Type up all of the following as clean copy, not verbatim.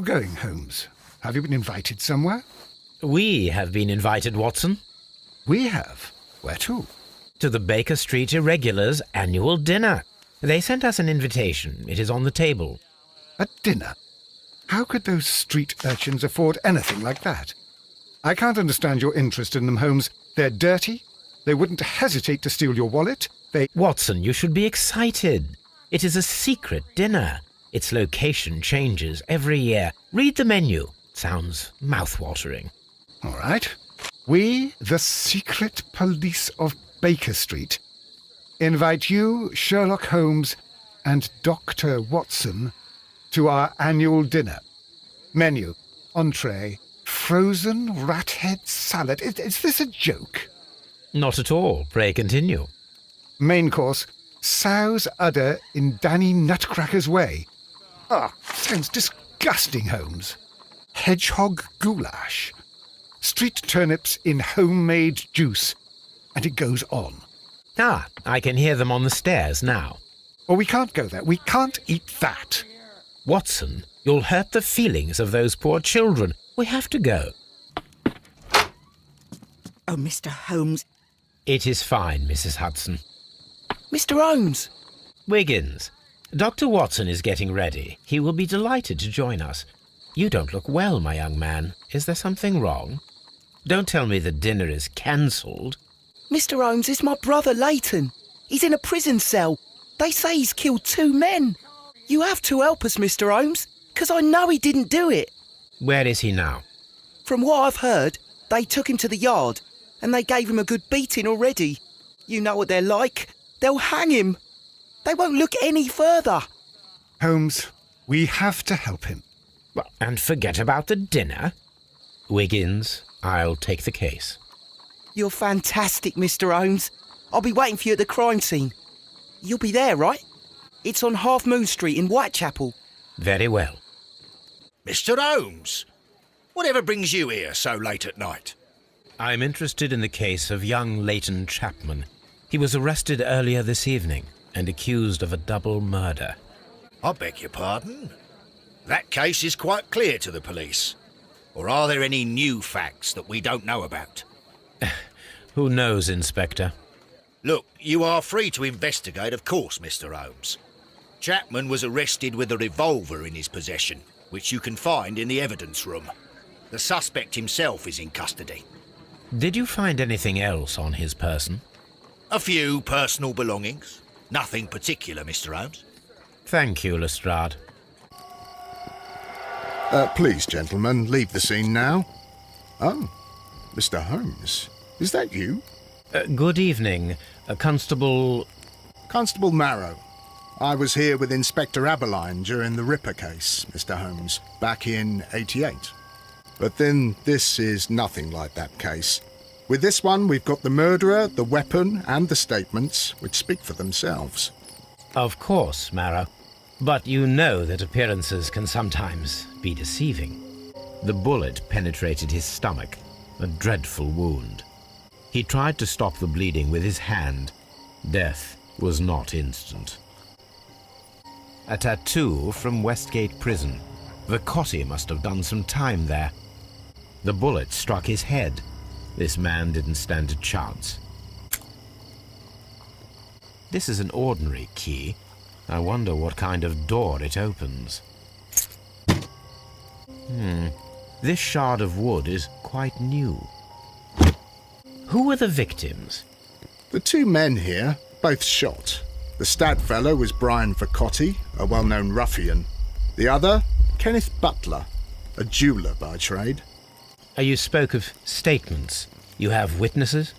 going, Holmes? Have you been invited somewhere? We have been invited, Watson. We have. Where to? To the Baker Street Irregular's annual dinner. They sent us an invitation. It is on the table. A dinner? How could those street urchins afford anything like that? I can't understand your interest in them, Holmes. They're dirty. They wouldn't hesitate to steal your wallet. Watson, you should be excited. It is a secret dinner. Its location changes every year. Read the menu. Sounds mouth-watering. All right. We, the secret police of Baker Street, invite you, Sherlock Holmes, and Dr. Watson to our annual dinner. Menu, entree, frozen rat head salad. Is this a joke? Not at all. Pray continue. Main course, sow's udder in Danny Nutcracker's way. Sounds disgusting, Holmes. Hedgehog goulash. Street turnips in homemade juice. And it goes on. I can hear them on the stairs now. Oh, we can't go there. We can't eat that. Watson, you'll hurt the feelings of those poor children. We have to go. Oh, Mr. Holmes. It is fine, Mrs. Hudson. Mr. Holmes! Wiggins, Dr. Watson is getting ready. He will be delighted to join us. You don't look well, my young man. Is there something wrong? Don't tell me the dinner is cancelled. Mr. Holmes, it's my brother Leighton. He's in a prison cell. They say he's killed 2 men. You have to help us, Mr. Holmes, 'cause I know he didn't do it. Where is he now? From what I've heard, they took him to the yard and they gave him a good beating already. You know what they're like. They'll hang him. They won't look any further. Holmes, we have to help him. Well, and forget about the dinner. Wiggins, I'll take the case. You're fantastic, Mr. Holmes. I'll be waiting for you at the crime scene. You'll be there, right? It's on Half Moon Street in Whitechapel. Very well. Mr. Holmes, whatever brings you here so late at night? I'm interested in the case of young Leighton Chapman. He was arrested earlier this evening and accused of a double murder. I beg your pardon? That case is quite clear to the police. Or are there any new facts that we don't know about? Who knows, Inspector? Look, you are free to investigate, of course, Mr. Holmes. Chapman was arrested with a revolver in his possession, which you can find in the evidence room. The suspect himself is in custody. Did you find anything else on his person? A few personal belongings. Nothing particular, Mr. Holmes. Thank you, Lestrade. Please, gentlemen, leave the scene now. Oh, Mr. Holmes, is that you? Good evening, Constable... Constable Marrow. I was here with Inspector Aberline during the Ripper case, Mr. Holmes, back in '88. But then this is nothing like that case. With this one, we've got the murderer, the weapon, and the statements, which speak for themselves. Of course, Marrow. But you know that appearances can sometimes be deceiving. The bullet penetrated his stomach, a dreadful wound. He tried to stop the bleeding with his hand. Death was not instant. A tattoo from Westgate Prison. Vicotti must have done some time there. The bullet struck his head. This man didn't stand a chance. This is an ordinary key. I wonder what kind of door it opens. This shard of wood is quite new. Who were the victims? The 2 men here, both shot. The stab fellow was Brian Vicotti, a well-known ruffian. The other, Kenneth Butler, a jeweller by trade. You spoke of statements. You have witnesses?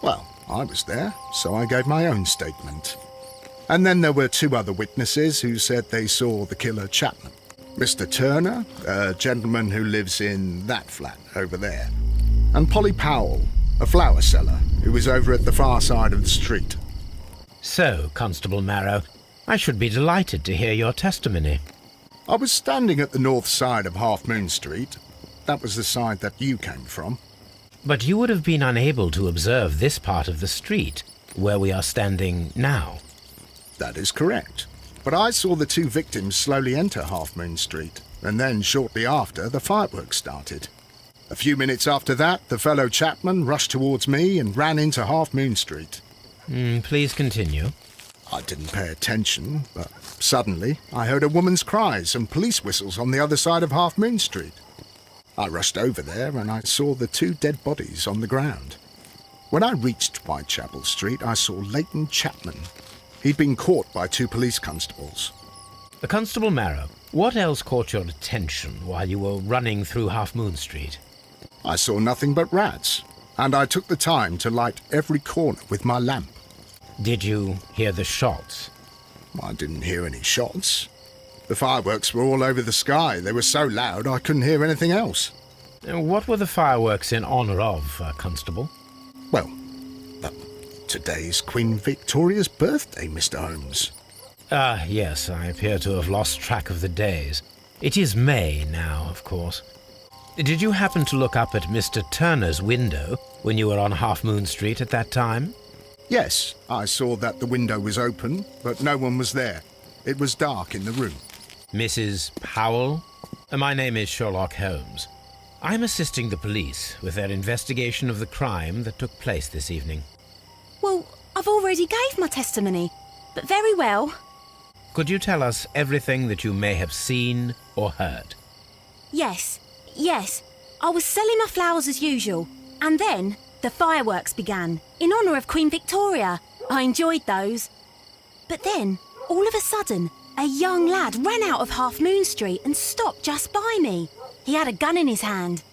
Well, I was there, so I gave my own statement. And then there were 2 other witnesses who said they saw the killer Chapman. Mr. Turner, a gentleman who lives in that flat over there. And Polly Powell, a flower seller, who was over at the far side of the street. So, Constable Marrow, I should be delighted to hear your testimony. I was standing at the north side of Half Moon Street. That was the side that you came from. But you would have been unable to observe this part of the street, where we are standing now. That is correct. But I saw the 2 victims slowly enter Half Moon Street. and then shortly after, the fireworks started. A few minutes after that, the fellow Chapman rushed towards me and ran into Half Moon Street. Please continue. I didn't pay attention, but suddenly I heard a woman's cries and police whistles on the other side of Half Moon Street. I rushed over there and I saw the 2 dead bodies on the ground. When I reached Whitechapel Street, I saw Leighton Chapman. He'd been caught by 2 police constables. Constable Marrow, what else caught your attention while you were running through Half Moon Street? I saw nothing but rats, and I took the time to light every corner with my lamp. Did you hear the shots? I didn't hear any shots. The fireworks were all over the sky. They were so loud I couldn't hear anything else. What were the fireworks in honour of, Constable? Well, today's Queen Victoria's birthday, Mr. Holmes. Ah, yes, I appear to have lost track of the days. It is May now, of course. Did you happen to look up at Mr. Turner's window when you were on Half Moon Street at that time? Yes, I saw that the window was open, but no one was there. It was dark in the room. Mrs. Powell? My name is Sherlock Holmes. I'm assisting the police with their investigation of the crime that took place this evening. Well, I've already gave my testimony, but very well. Could you tell us everything that you may have seen or heard? Yes. I was selling my flowers as usual, and then the fireworks began, in honour of Queen Victoria. I enjoyed those. But then, all of a sudden, a young lad ran out of Half Moon Street and stopped just by me. He had a gun in his hand.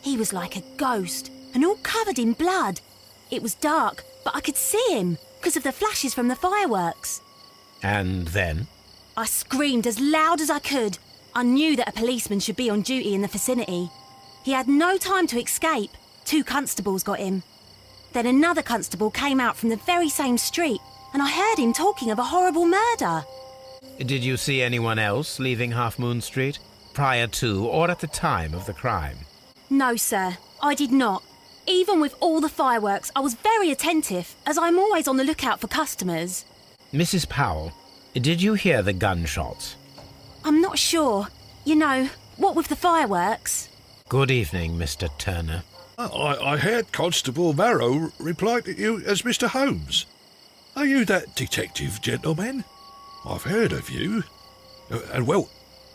He was like a ghost, and all covered in blood. It was dark, but I could see him, because of the flashes from the fireworks. And then? I screamed as loud as I could. I knew that a policeman should be on duty in the vicinity. He had no time to escape. 2 constables got him. Then another constable came out from the very same street, and I heard him talking of a horrible murder. Did you see anyone else leaving Half Moon Street, prior to or at the time of the crime? No, sir, I did not. Even with all the fireworks, I was very attentive, as I'm always on the lookout for customers. Mrs. Powell, did you hear the gunshots? I'm not sure. You know, what with the fireworks? Good evening, Mr. Turner. I heard Constable Marrow reply to you as Mr. Holmes. Are you that detective gentleman? I've heard of you. And, well,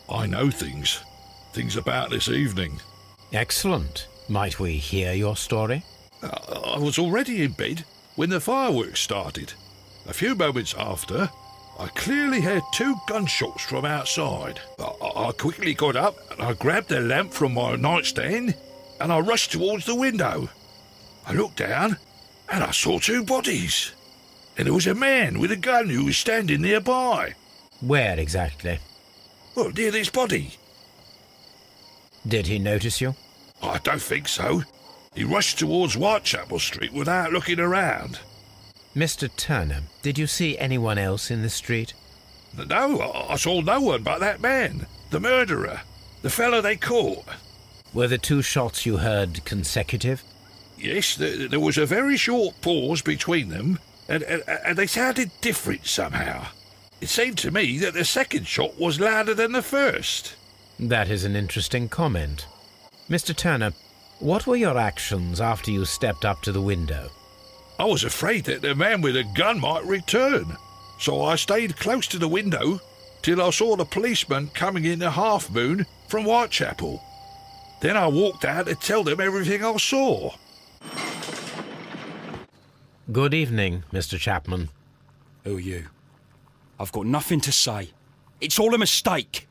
I know things about this evening. Excellent. Might we hear your story? I was already in bed when the fireworks started. A few moments after, I clearly heard 2 gunshots from outside. I quickly got up and I grabbed the lamp from my nightstand and I rushed towards the window. I looked down and I saw 2 bodies. And there was a man with a gun who was standing nearby. Where exactly? Well, near this body. Did he notice you? I don't think so. He rushed towards Whitechapel Street without looking around. Mr. Turner, did you see anyone else in the street? No, I saw no one but that man, the murderer, the fellow they caught. Were the 2 shots you heard consecutive? Yes, there was a very short pause between them, and they sounded different somehow. It seemed to me that the second shot was louder than the first. That is an interesting comment. Mr. Turner, what were your actions after you stepped up to the window? I was afraid that the man with a gun might return, so I stayed close to the window till I saw the policeman coming into Half Moon from Whitechapel. Then I walked out to tell them everything I saw. Good evening, Mr. Chapman. Who are you? I've got nothing to say. It's all a mistake.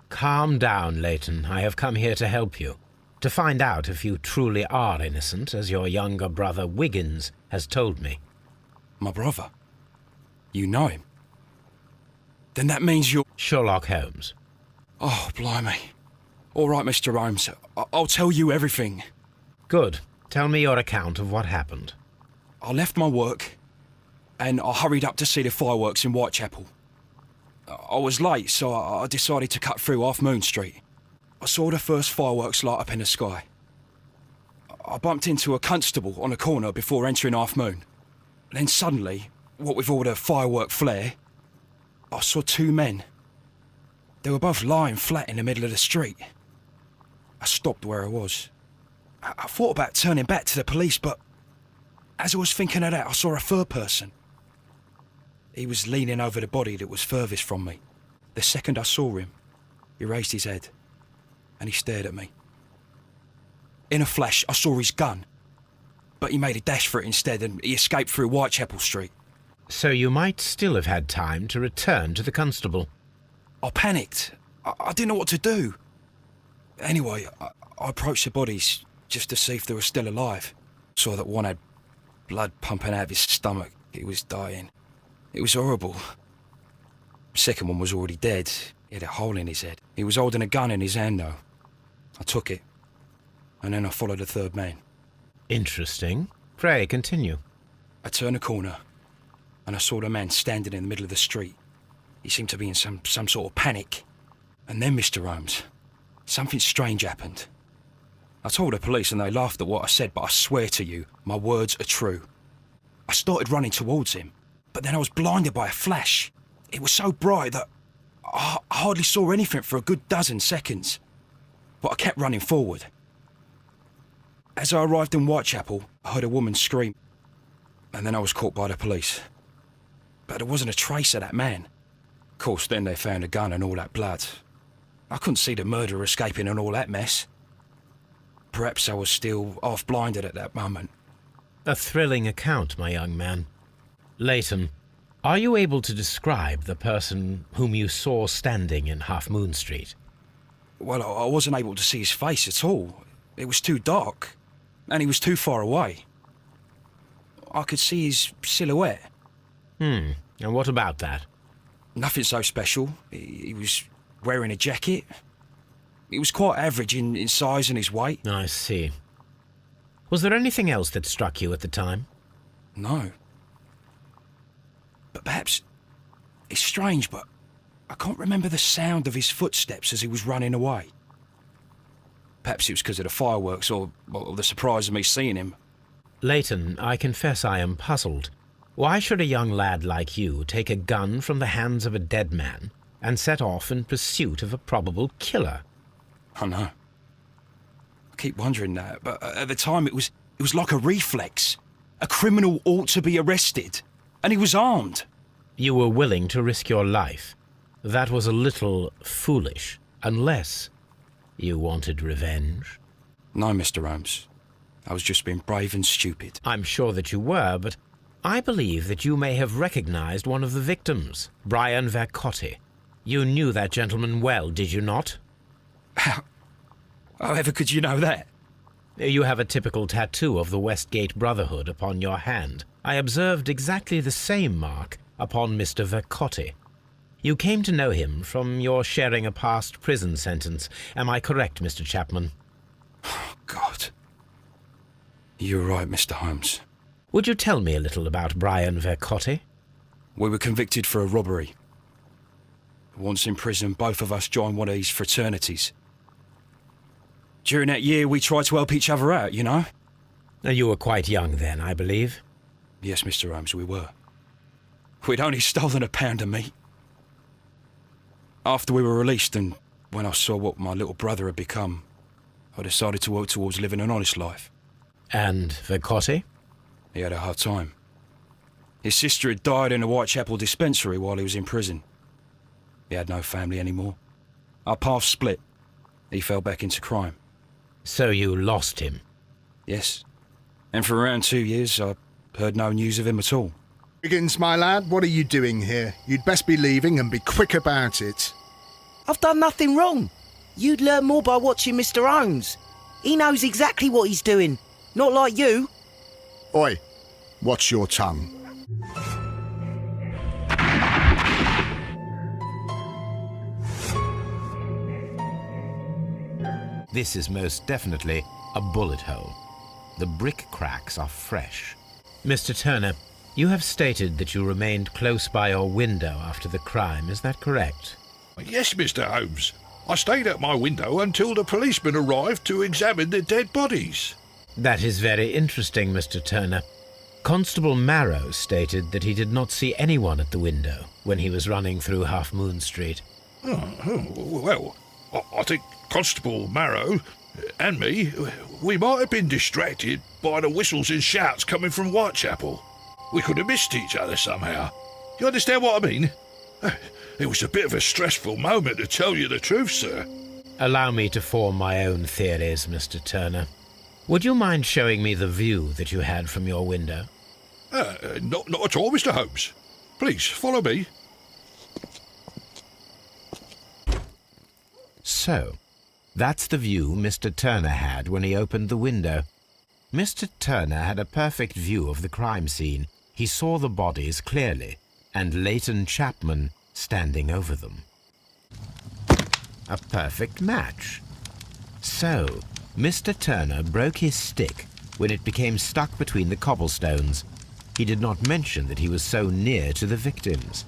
Calm down, Leighton. I have come here to help you. To find out if you truly are innocent, as your younger brother Wiggins has told me. My brother? You know him? Then that means you're... Sherlock Holmes. Oh, blimey. All right, Mr. Holmes. I'll tell you everything. Good. Tell me your account of what happened. I left my work and I hurried up to see the fireworks in Whitechapel. I was late, so I decided to cut through Half Moon Street. I saw the first fireworks light up in the sky. I bumped into a constable on a corner before entering Half Moon. Then suddenly, what with all the firework flare, I saw 2 men. They were both lying flat in the middle of the street. I stopped where I was. I thought about turning back to the police, but as I was thinking of that, I saw a third person. He was leaning over the body that was furthest from me. The second I saw him, he raised his head and he stared at me. In a flash, I saw his gun, but he made a dash for it instead and he escaped through Whitechapel Street. So you might still have had time to return to the constable. I panicked. I didn't know what to do. Anyway, I approached the bodies just to see if they were still alive. Saw that one had blood pumping out of his stomach. He was dying. It was horrible. The second one was already dead. He had a hole in his head. He was holding a gun in his hand, though. I took it, and then I followed the third man. Interesting. Pray, continue. I turned a corner, and I saw the man standing in the middle of the street. He seemed to be in some sort of panic. And then, Mr. Holmes, something strange happened. I told the police and they laughed at what I said, but I swear to you, my words are true. I started running towards him, but then I was blinded by a flash. It was so bright that I hardly saw anything for a good dozen seconds. But I kept running forward. As I arrived in Whitechapel, I heard a woman scream, and then I was caught by the police. But there wasn't a trace of that man. Of course, then they found a gun and all that blood. I couldn't see the murderer escaping in all that mess. Perhaps I was still half-blinded at that moment. A thrilling account, my young man. Leighton, are you able to describe the person whom you saw standing in Half Moon Street? Well, I wasn't able to see his face at all. It was too dark, and he was too far away. I could see his silhouette. And what about that? Nothing so special. He was wearing a jacket. He was quite average in size and his weight. I see. Was there anything else that struck you at the time? No. But perhaps it's strange, but I can't remember the sound of his footsteps as he was running away. Perhaps it was because of the fireworks or the surprise of me seeing him. Leighton, I confess I am puzzled. Why should a young lad like you take a gun from the hands of a dead man and set off in pursuit of a probable killer? I know. I keep wondering that, but at the time it was like a reflex. A criminal ought to be arrested, and he was armed. You were willing to risk your life. That was a little foolish, unless you wanted revenge. No, Mr. Holmes. I was just being brave and stupid. I'm sure that you were, but I believe that you may have recognized one of the victims, Brian Vercotti. You knew that gentleman well, did you not? However could you know that? You have a typical tattoo of the Westgate Brotherhood upon your hand. I observed exactly the same mark upon Mr. Vercotti. You came to know him from your sharing a past prison sentence. Am I correct, Mr. Chapman? Oh, God. You're right, Mr. Holmes. Would you tell me a little about Brian Vercotti? We were convicted for a robbery. Once in prison, both of us joined one of these fraternities. During that year, we tried to help each other out, you know? You were quite young then, I believe. Yes, Mr. Holmes, we were. We'd only stolen a pound of meat. After we were released and when I saw what my little brother had become, I decided to work towards living an honest life. And Vercotti? He had a hard time. His sister had died in a Whitechapel dispensary while he was in prison. He had no family anymore. Our paths split. He fell back into crime. So you lost him? Yes. And for around 2 years, I heard no news of him at all. Wiggins, my lad, what are you doing here? You'd best be leaving and be quick about it. I've done nothing wrong. You'd learn more by watching Mr. Holmes. He knows exactly what he's doing. Not like you. Oi, watch your tongue. This is most definitely a bullet hole. The brick cracks are fresh. Mr. Turner, you have stated that you remained close by your window after the crime, is that correct? Yes, Mr. Holmes. I stayed at my window until the policeman arrived to examine the dead bodies. That is very interesting, Mr. Turner. Constable Marrow stated that he did not see anyone at the window when he was running through Half Moon Street. Well, I think Constable Marrow and me, we might have been distracted by the whistles and shouts coming from Whitechapel. We could have missed each other somehow. You understand what I mean? It was a bit of a stressful moment, to tell you the truth, sir. Allow me to form my own theories, Mr. Turner. Would you mind showing me the view that you had from your window? Not at all, Mr. Holmes. Please, follow me. So, that's the view Mr. Turner had when he opened the window. Mr. Turner had a perfect view of the crime scene. He saw the bodies clearly, and Leighton Chapman standing over them. A perfect match. So, Mr. Turner broke his stick when it became stuck between the cobblestones. He did not mention that he was so near to the victims.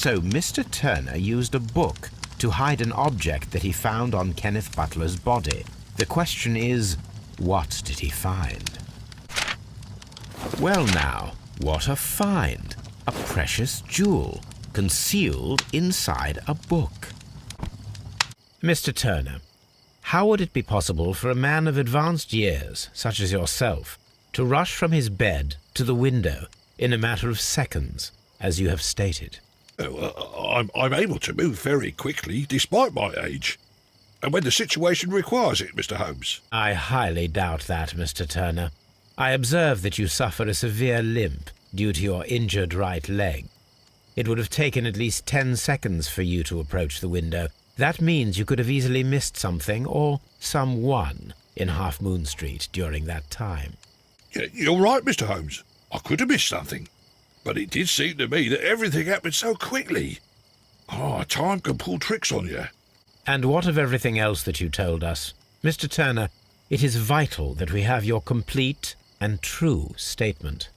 So Mr. Turner used a book to hide an object that he found on Kenneth Butler's body. The question is, what did he find? Well now, what a find! A precious jewel, concealed inside a book. Mr. Turner, how would it be possible for a man of advanced years, such as yourself, to rush from his bed to the window in a matter of seconds, as you have stated? I'm able to move very quickly, despite my age. And when the situation requires it, Mr. Holmes. I highly doubt that, Mr. Turner. I observe that you suffer a severe limp due to your injured right leg. It would have taken at least 10 seconds for you to approach the window. That means you could have easily missed something or someone in Half Moon Street during that time. Yeah, you're right, Mr. Holmes. I could have missed something. But it did seem to me that everything happened so quickly. Time can pull tricks on you. And what of everything else that you told us? Mr. Turner, it is vital that we have your complete and true statement.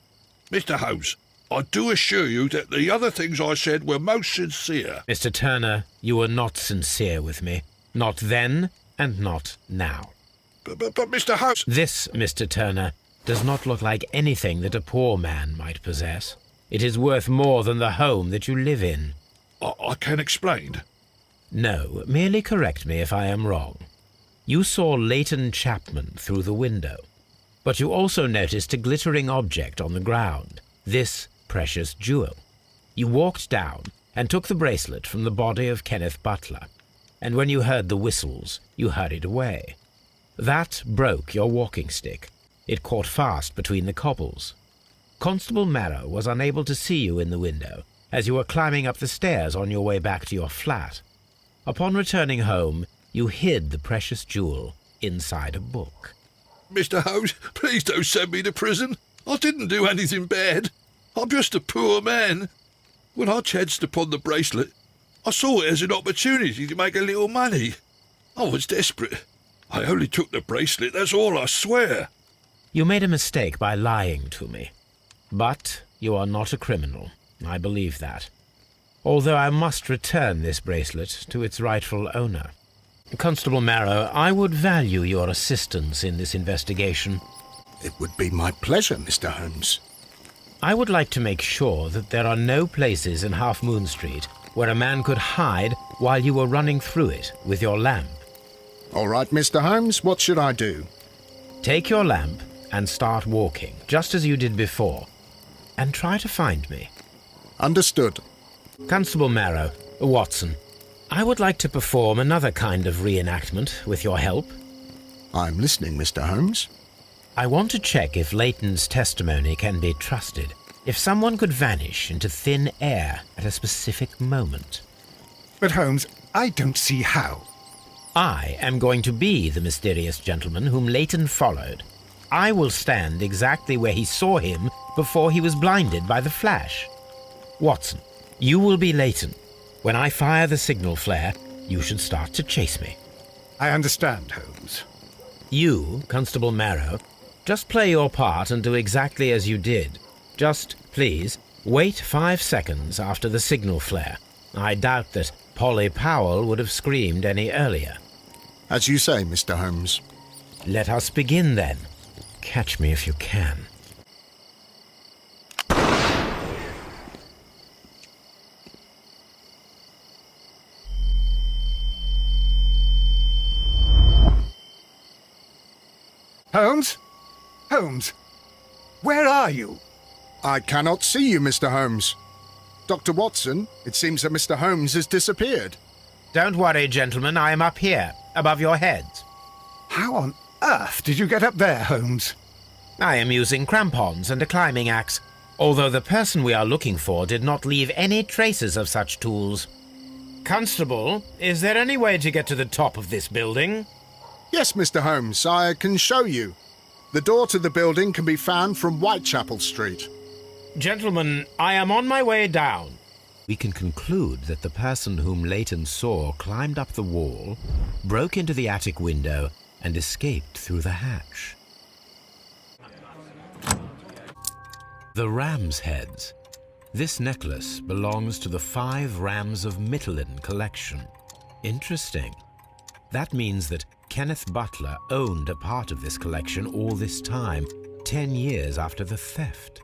Mr. Holmes, I do assure you that the other things I said were most sincere. Mr. Turner, you were not sincere with me. Not then and not now. But Mr. Holmes... This, Mr. Turner, does not look like anything that a poor man might possess. It is worth more than the home that you live in. I can explain. No, merely correct me if I am wrong. You saw Leighton Chapman through the window, but you also noticed a glittering object on the ground, this precious jewel. You walked down and took the bracelet from the body of Kenneth Butler, and when you heard the whistles, you hurried away. That broke your walking stick. It caught fast between the cobbles. Constable Marrow was unable to see you in the window as you were climbing up the stairs on your way back to your flat. Upon returning home, you hid the precious jewel inside a book. Mr. Holmes, please don't send me to prison. I didn't do anything bad. I'm just a poor man. When I chanced upon the bracelet, I saw it as an opportunity to make a little money. I was desperate. I only took the bracelet, that's all, I swear. You made a mistake by lying to me. But you are not a criminal. I believe that. Although I must return this bracelet to its rightful owner. Constable Marrow, I would value your assistance in this investigation. It would be my pleasure, Mr. Holmes. I would like to make sure that there are no places in Half Moon Street where a man could hide while you were running through it with your lamp. All right, Mr. Holmes, what should I do? Take your lamp and start walking, just as you did before, and try to find me. Understood. Constable Marrow, Watson, I would like to perform another kind of reenactment with your help. I'm listening, Mr. Holmes. I want to check if Leighton's testimony can be trusted, if someone could vanish into thin air at a specific moment. But Holmes, I don't see how. I am going to be the mysterious gentleman whom Leighton followed. I will stand exactly where he saw him before he was blinded by the flash. Watson, you will be Leighton. When I fire the signal flare, you should start to chase me. I understand, Holmes. You, Constable Marrow, just play your part and do exactly as you did. Just, please, wait 5 seconds after the signal flare. I doubt that Polly Powell would have screamed any earlier. As you say, Mr. Holmes. Let us begin then. Catch me if you can. Holmes? Holmes? Where are you? I cannot see you, Mr. Holmes. Dr. Watson, it seems that Mr. Holmes has disappeared. Don't worry, gentlemen, I am up here, above your heads. How on earth did you get up there, Holmes? I am using crampons and a climbing axe, although the person we are looking for did not leave any traces of such tools. Constable, is there any way to get to the top of this building? Yes, Mr. Holmes, I can show you. The door to the building can be found from Whitechapel Street. Gentlemen, I am on my way down. We can conclude that the person whom Leighton saw climbed up the wall, broke into the attic window, and escaped through the hatch. The Ram's Heads. This necklace belongs to the 5 Rams of Mittelin collection. Interesting. That means that Kenneth Butler owned a part of this collection all this time, 10 years after the theft.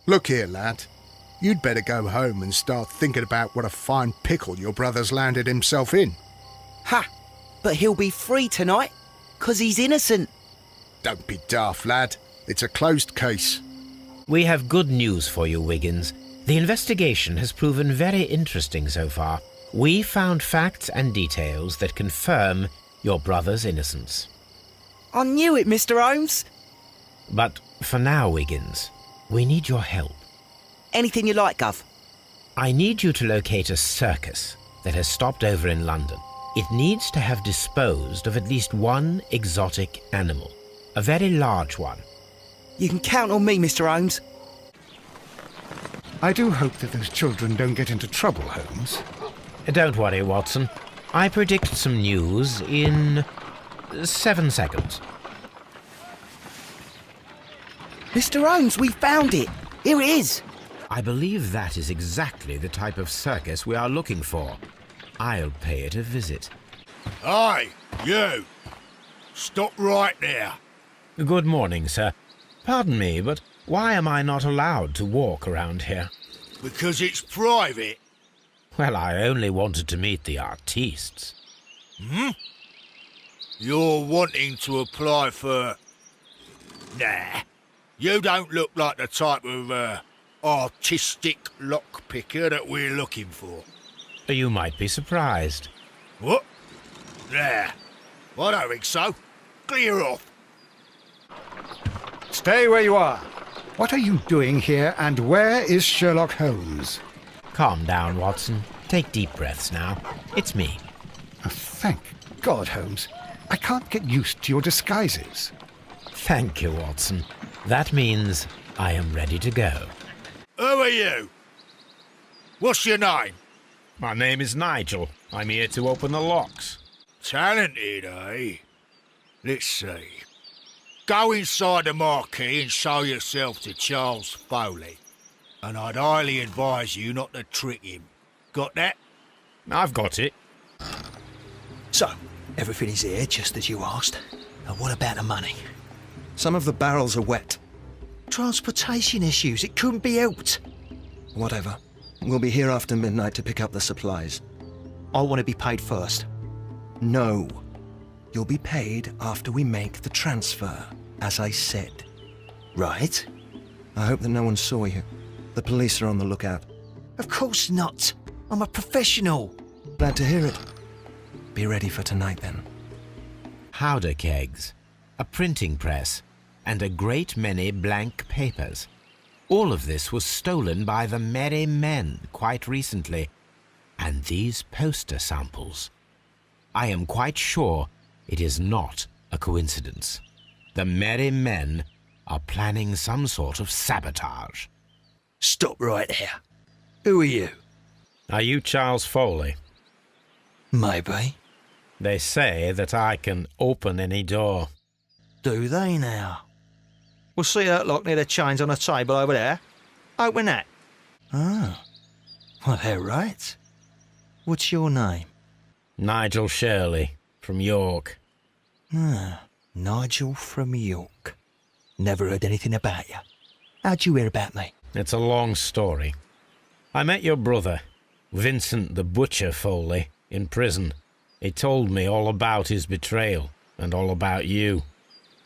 Look here, lad. You'd better go home and start thinking about what a fine pickle your brother's landed himself in. Ha! But he'll be free tonight, 'cause he's innocent. Don't be daft, lad. It's a closed case. We have good news for you, Wiggins. The investigation has proven very interesting so far. We found facts and details that confirm your brother's innocence. I knew it, Mr. Holmes. But for now, Wiggins, we need your help. Anything you like, Gov. I need you to locate a circus that has stopped over in London. It needs to have disposed of at least one exotic animal, a very large one. You can count on me, Mr. Holmes. I do hope that those children don't get into trouble, Holmes. Don't worry, Watson. I predict some news in 7 seconds. Mr. Holmes, we found it. Here it is. I believe that is exactly the type of circus we are looking for. I'll pay it a visit. Aye, you! Stop right there. Good morning, sir. Pardon me, but why am I not allowed to walk around here? Because it's private. Well, I only wanted to meet the artistes. You're wanting to apply for... Nah. You don't look like the type of, artistic lockpicker that we're looking for. You might be surprised. What? Nah. I don't think so. Clear off. Stay where you are. What are you doing here, and where is Sherlock Holmes? Calm down, Watson. Take deep breaths now. It's me. Oh, thank God, Holmes. I can't get used to your disguises. Thank you, Watson. That means I am ready to go. Who are you? What's your name? My name is Nigel. I'm here to open the locks. Talented, eh? Let's see. Go inside the marquee and show yourself to Charles Foley. And I'd highly advise you not to trick him. Got that? I've got it. So, everything is here, just as you asked. And what about the money? Some of the barrels are wet. Transportation issues, it couldn't be helped. Whatever. We'll be here after midnight to pick up the supplies. I want to be paid first. No. You'll be paid after we make the transfer, as I said. Right? I hope that no one saw you. The police are on the lookout. Of course not. I'm a professional. Glad to hear it. Be ready for tonight, then. Powder kegs, a printing press, and a great many blank papers. All of this was stolen by the Merry Men quite recently. And these poster samples. I am quite sure it is not a coincidence. The Merry Men are planning some sort of sabotage. Stop right there. Who are you? Are you Charles Foley? Maybe. They say that I can open any door. Do they now? We'll see that lock near the chains on a table over there. Open that. Ah. Well, they're right. What's your name? Nigel Shirley, from York. Ah, Nigel from York. Never heard anything about you. How'd you hear about me? It's a long story. I met your brother, Vincent the Butcher Foley, in prison. He told me all about his betrayal and all about you.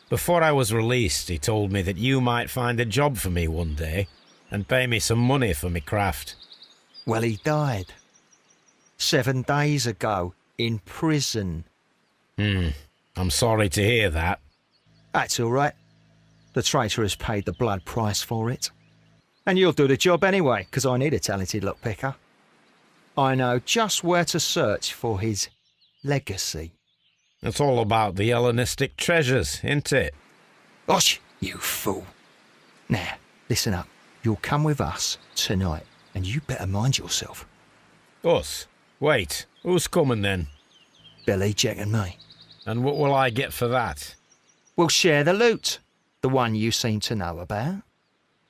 Before I was released, he told me that you might find a job for me one day and pay me some money for me craft. Well, he died. 7 days ago, in prison. I'm sorry to hear that. That's all right. The traitor has paid the blood price for it. And you'll do the job anyway, because I need a talented lockpicker. I know just where to search for his legacy. It's all about the Hellenistic treasures, isn't it? Osh, you fool. Now, listen up. You'll come with us tonight, and you better mind yourself. Us? Wait, who's coming then? Billy, Jack and me. And what will I get for that? We'll share the loot. The one you seem to know about.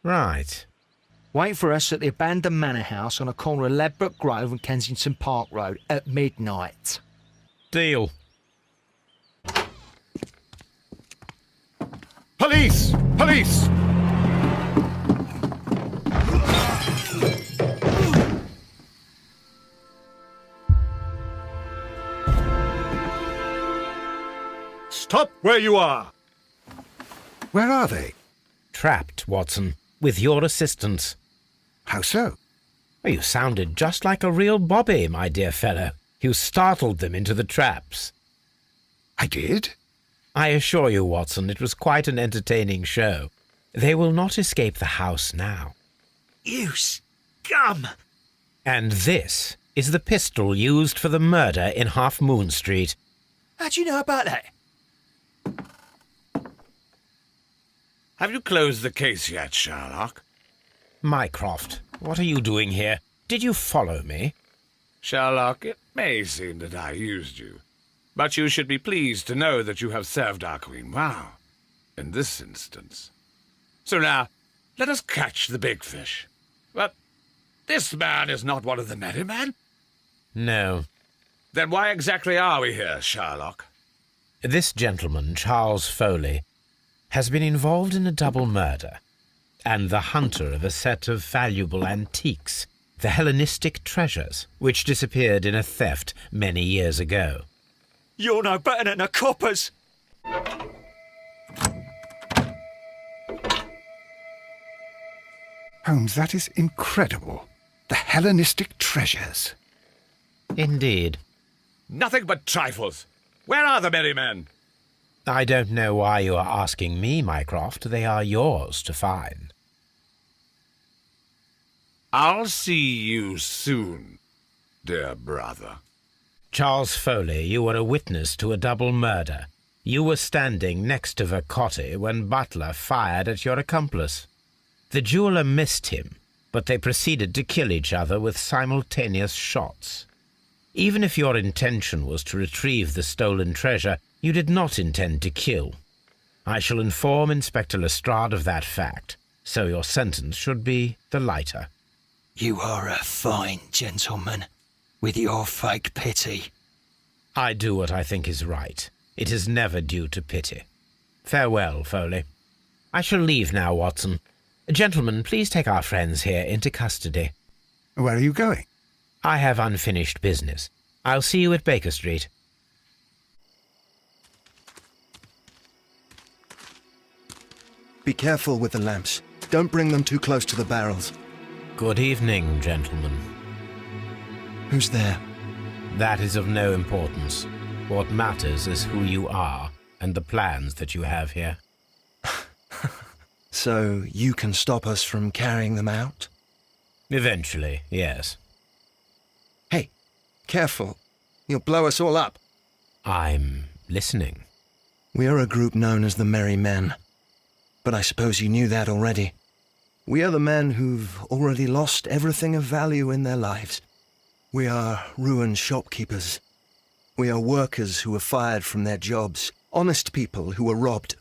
Right. Wait for us at the abandoned manor house on a corner of Ladbroke Grove and Kensington Park Road at midnight. Deal. Police! Police! Stop where you are! Where are they? Trapped, Watson, with your assistance. How so? You sounded just like a real bobby, my dear fellow. You startled them into the traps. I did? I assure you, Watson, it was quite an entertaining show. They will not escape the house now. You scum! And this is the pistol used for the murder in Half Moon Street. How'd you know about that? Have you closed the case yet, Sherlock? Mycroft, what are you doing here? Did you follow me? Sherlock, it may seem that I used you, but you should be pleased to know that you have served our queen well, in this instance. So now, let us catch the big fish. But this man is not one of the Merry Men? No. Then why exactly are we here, Sherlock? This gentleman, Charles Foley, has been involved in a double murder, and the hunter of a set of valuable antiques, the Hellenistic treasures, which disappeared in a theft many years ago. You're no better than the coppers! Holmes, that is incredible. The Hellenistic treasures. Indeed. Nothing but trifles. Where are the Merry Men? I don't know why you are asking me, Mycroft. They are yours to find. I'll see you soon, dear brother. Charles Foley, you were a witness to a double murder. You were standing next to Vercotti when Butler fired at your accomplice. The jeweller missed him, but they proceeded to kill each other with simultaneous shots. Even if your intention was to retrieve the stolen treasure, you did not intend to kill. I shall inform Inspector Lestrade of that fact, so your sentence should be the lighter. You are a fine gentleman, with your fake pity. I do what I think is right. It is never due to pity. Farewell, Foley. I shall leave now, Watson. Gentlemen, please take our friends here into custody. Where are you going? I have unfinished business. I'll see you at Baker Street. Be careful with the lamps. Don't bring them too close to the barrels. Good evening, gentlemen. Who's there? That is of no importance. What matters is who you are and the plans that you have here. So you can stop us from carrying them out? Eventually, yes. Hey, careful. You'll blow us all up. I'm listening. We are a group known as the Merry Men. But I suppose you knew that already. We are the men who've already lost everything of value in their lives. We are ruined shopkeepers. We are workers who were fired from their jobs, honest people who were robbed.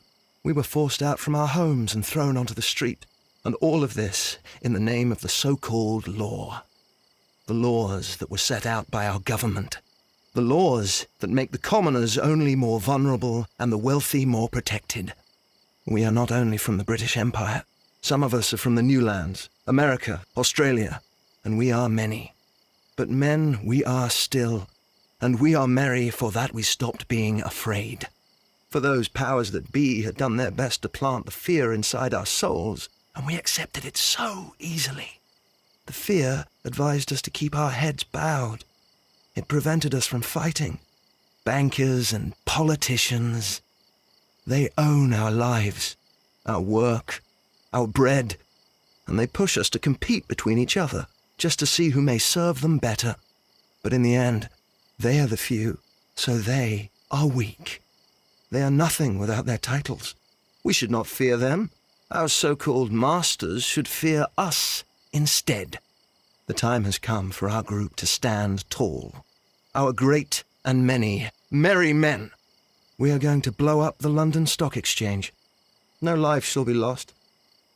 We were forced out from our homes and thrown onto the street, and all of this in the name of the so-called law. The laws that were set out by our government. The laws that make the commoners only more vulnerable and the wealthy more protected. We are not only from the British Empire. Some of us are from the New Lands, America, Australia, and we are many. But men we are still, and we are merry for that we stopped being afraid. For those powers that be had done their best to plant the fear inside our souls, and we accepted it so easily. The fear advised us to keep our heads bowed. It prevented us from fighting. Bankers and politicians, they own our lives, our work, our bread, and they push us to compete between each other, just to see who may serve them better. But in the end, they are the few, so they are weak. They are nothing without their titles. We should not fear them. Our so-called masters should fear us instead. The time has come for our group to stand tall. Our great and many merry men. We are going to blow up the London Stock Exchange. No lives shall be lost.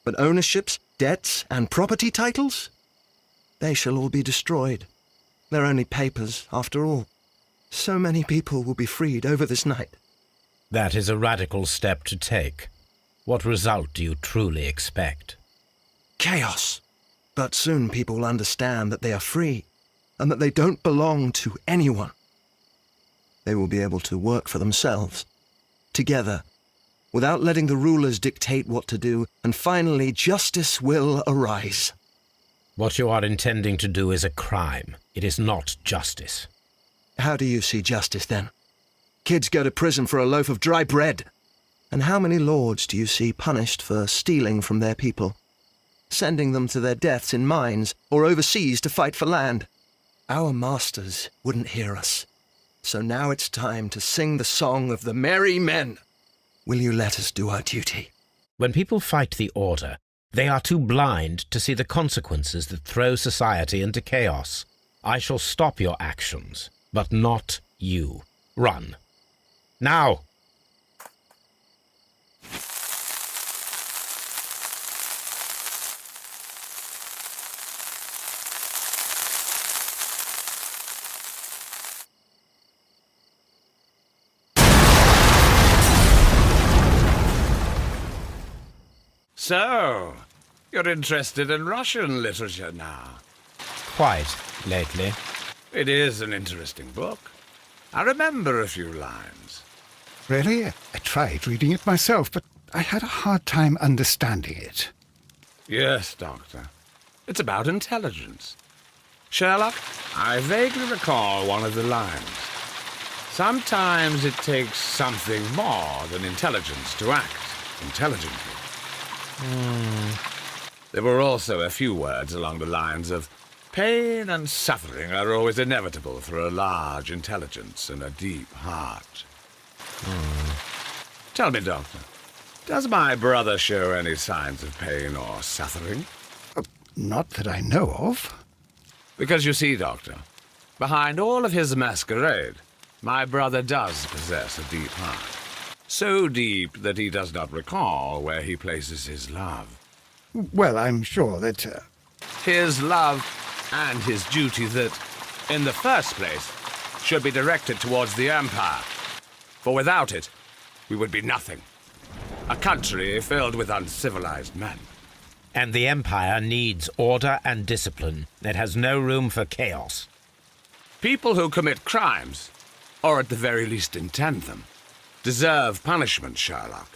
But ownerships, debts, and property titles? They shall all be destroyed. They're only papers, after all. So many people will be freed over this night. That is a radical step to take. What result do you truly expect? Chaos. But soon people will understand that they are free, and that they don't belong to anyone. They will be able to work for themselves, together, without letting the rulers dictate what to do, and finally justice will arise. What you are intending to do is a crime. It is not justice. How do you see justice, then? Kids go to prison for a loaf of dry bread. And how many lords do you see punished for stealing from their people? Sending them to their deaths in mines or overseas to fight for land? Our masters wouldn't hear us. So now it's time to sing the song of the merry men. Will you let us do our duty? When people fight the order, they are too blind to see the consequences that throw society into chaos. I shall stop your actions, but not you. Run. Now! So, you're interested in Russian literature now? Quite lately. It is an interesting book. I remember a few lines. Really? I tried reading it myself, but I had a hard time understanding it. Yes, Doctor. It's about intelligence. Sherlock, I vaguely recall one of the lines. Sometimes it takes something more than intelligence to act intelligently. There were also a few words along the lines of Pain and suffering are always inevitable for a large intelligence and a deep heart. Tell me, Doctor, does my brother show any signs of pain or suffering? Not that I know of. Because you see, Doctor, behind all of his masquerade, my brother does possess a deep heart. So deep that he does not recall where he places his love. Well, I'm sure that... His love and his duty that, in the first place, should be directed towards the Empire. For without it, we would be nothing. A country filled with uncivilized men. And the Empire needs order and discipline. It has no room for chaos. People who commit crimes, or at the very least intend them, deserve punishment, Sherlock.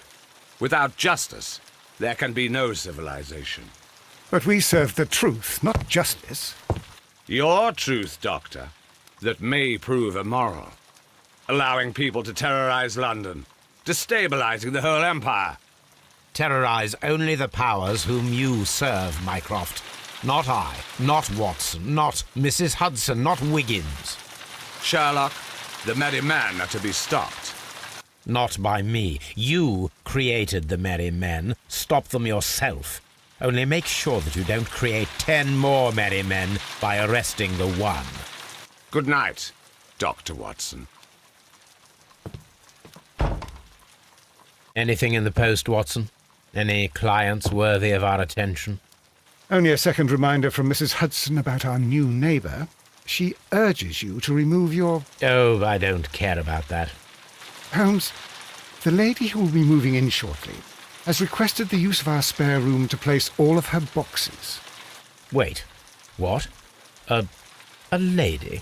Without justice, there can be no civilization. But we serve the truth, not justice. Your truth, Doctor, that may prove immoral. Allowing people to terrorize London, destabilizing the whole empire. Terrorize only the powers whom you serve, Mycroft. Not I, not Watson, not Mrs. Hudson, not Wiggins. Sherlock, the merry men are to be stopped. Not by me. You created the merry men. Stop them yourself. Only make sure that you don't create 10 more merry men by arresting the one. Good night, Dr. Watson. Anything in the post, Watson? Any clients worthy of our attention? Only a second reminder from Mrs. Hudson about our new neighbour. She urges you to remove your... Oh, I don't care about that. Holmes, the lady who will be moving in shortly has requested the use of our spare room to place all of her boxes. Wait, what? A lady?